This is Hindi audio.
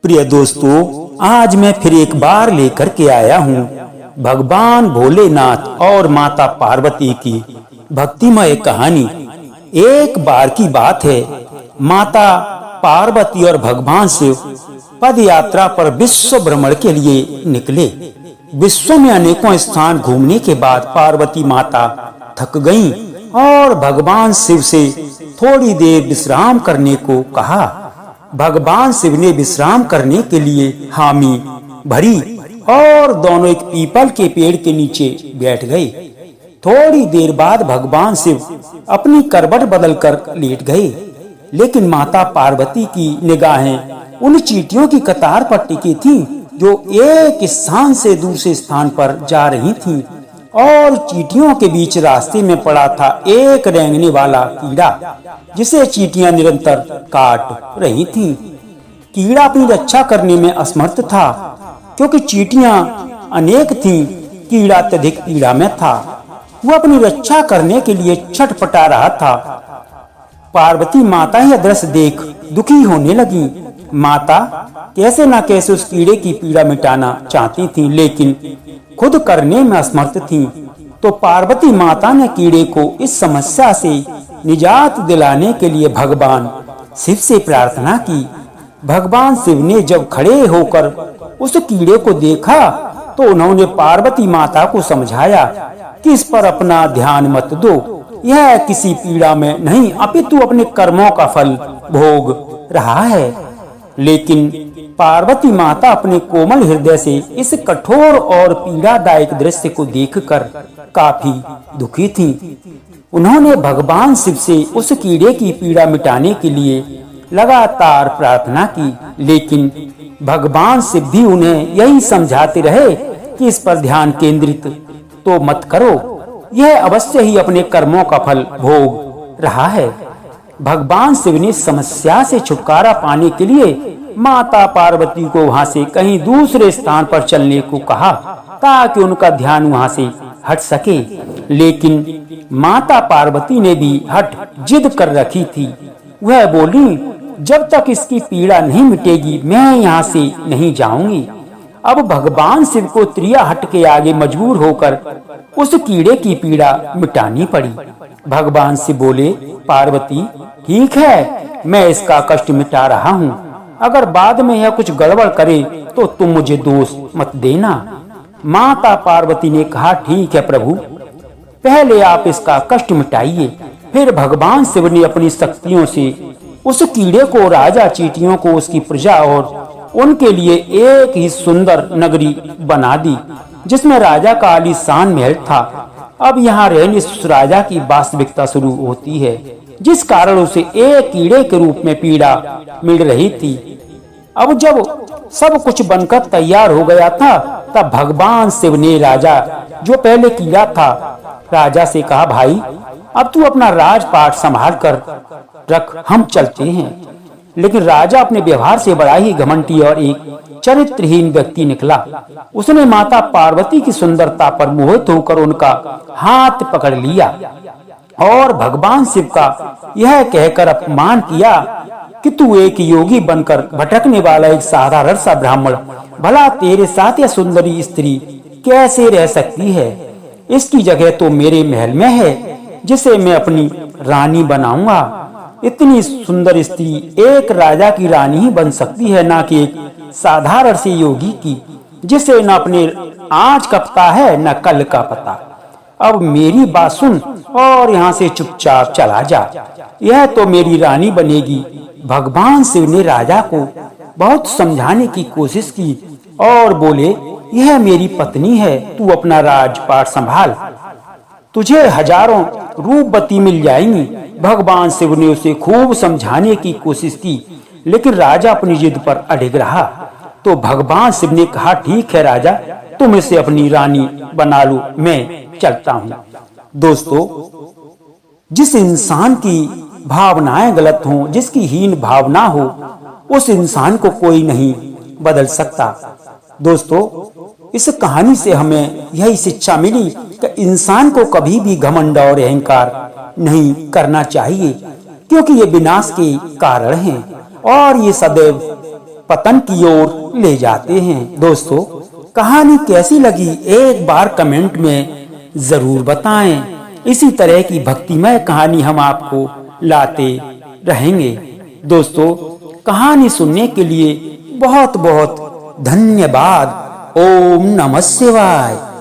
प्रिय दोस्तों, आज मैं फिर एक बार लेकर के आया हूँ भगवान भोलेनाथ और माता पार्वती की भक्तिमय कहानी। एक बार की बात है, माता पार्वती और भगवान शिव पद यात्रा पर विश्व भ्रमण के लिए निकले। विश्व में अनेकों स्थान घूमने के बाद पार्वती माता थक गईं और भगवान शिव से थोड़ी देर विश्राम करने को कहा। भगवान शिव ने विश्राम करने के लिए हामी भरी और दोनों एक पीपल के पेड़ के नीचे बैठ गए। थोड़ी देर बाद भगवान शिव अपनी करवट बदलकर लेट गए, लेकिन माता पार्वती की निगाहें उन चींटियों की कतार पर टिकी थीं जो एक स्थान से दूसरे स्थान पर जा रही थीं, और चींटियों के बीच रास्ते में पड़ा था एक रेंगने वाला कीड़ा जिसे चींटियां निरंतर काट रही थीं। कीड़ा अपनी रक्षा करने में असमर्थ था क्योंकि चींटियां अनेक थीं। कीड़ा अत्यधिक पीड़ा में था, वो अपनी रक्षा करने के लिए छटपटा रहा था। पार्वती माता यह दृश्य देख दुखी होने लगी। माता कैसे न कैसे उस कीड़े की पीड़ा मिटाना चाहती थीं, लेकिन खुद करने में असमर्थ थीं। तो पार्वती माता ने कीड़े को इस समस्या से निजात दिलाने के लिए भगवान शिव से प्रार्थना की। भगवान शिव ने जब खड़े होकर उस कीड़े को देखा तो उन्होंने पार्वती माता को समझाया कि इस पर अपना ध्यान मत दो, यह किसी पीड़ा में नहीं अपितु अपने कर्मों का फल भोग रहा है। लेकिन पार्वती माता अपने कोमल हृदय से इस कठोर और पीड़ादायक दृश्य को देखकर काफी दुखी थीं। उन्होंने भगवान शिव से उस कीड़े की पीड़ा मिटाने के लिए लगातार प्रार्थना की, लेकिन भगवान शिव भी उन्हें यही समझाते रहे कि इस पर ध्यान केंद्रित तो मत करो, यह अवश्य ही अपने कर्मों का फल भोग रहा है। भगवान शिव ने समस्या से छुटकारा पाने के लिए माता पार्वती को वहां से कहीं दूसरे स्थान पर चलने को कहा ताकि उनका ध्यान वहां से हट सके, लेकिन माता पार्वती ने भी हट जिद कर रखी थी। वह बोली, जब तक इसकी पीड़ा नहीं मिटेगी मैं यहाँ से नहीं जाऊंगी। अब भगवान शिव को त्रिया हट के आगे मजबूर होकर उस कीड़े की पीड़ा मिटानी पड़ी। भगवान शिव बोले, पार्वती ठीक है, मैं इसका कष्ट मिटा रहा हूँ, अगर बाद में यह कुछ गड़बड़ करे तो तुम मुझे दोष मत देना। माता पार्वती ने कहा, ठीक है प्रभु, पहले आप इसका कष्ट मिटाइए। फिर भगवान शिव ने अपनी शक्तियों से उस कीड़े को, राजा चींटियों को, उसकी प्रजा और उनके लिए एक ही सुंदर नगरी बना दी जिसमें राजा का आलीशान महल था। अब यहाँ रहने उस राजा की वास्तविकता शुरू होती है, जिस कारण उसे एक कीड़े के रूप में पीड़ा मिल रही थी। अब जब सब कुछ बनकर तैयार हो गया था तब भगवान शिव ने राजा, जो पहले कीड़ा था, राजा से कहा, भाई अब तू अपना राजपाट संभाल कर रख, हम चलते हैं। लेकिन राजा अपने व्यवहार से बड़ा ही घमंडी और एक चरित्रहीन व्यक्ति निकला। उसने माता पार्वती की सुंदरता पर मोहित होकर उनका हाथ पकड़ लिया और भगवान शिव का यह कहकर अपमान किया कि तू एक योगी बनकर भटकने वाला एक साधारण सा ब्राह्मण, भला तेरे साथ यह सुंदरी स्त्री कैसे रह सकती है? इसकी जगह तो मेरे महल में है जिसे मैं अपनी रानी बनाऊंगा। इतनी सुंदर स्त्री एक राजा की रानी ही बन सकती है, ना कि एक साधारण से योगी की जिसे न अपने आज का पता है न कल का पता। अब मेरी बात सुन और यहाँ से चुपचाप चला जा, यह तो मेरी रानी बनेगी। भगवान शिव ने राजा को बहुत समझाने की कोशिश की और बोले, यह मेरी पत्नी है, तू अपना राजपाट संभाल, तुझे हजारों रूपवती मिल जाएंगी। भगवान शिव ने उसे खूब समझाने की कोशिश की, लेकिन राजा अपनी जिद पर अड़िग रहा। तो भगवान शिव ने कहा, ठीक है राजा, तुम इसे अपनी रानी बना लो, मैं चलता हूँ। दोस्तों, जिस इंसान की भावनाएं गलत हों, जिसकी हीन भावना हो, उस इंसान को कोई नहीं बदल सकता। दोस्तों, इस कहानी से हमें यही शिक्षा मिली कि इंसान को कभी भी घमंड और अहंकार नहीं करना चाहिए, क्योंकि ये विनाश के कारण हैं और ये सदैव पतन की ओर ले जाते हैं। दोस्तों, कहानी कैसी लगी एक बार कमेंट में जरूर बताएं। इसी तरह की भक्तिमय कहानी हम आपको लाते रहेंगे। दोस्तों, कहानी सुनने के लिए बहुत बहुत धन्यवाद। ओम नमः शिवाय।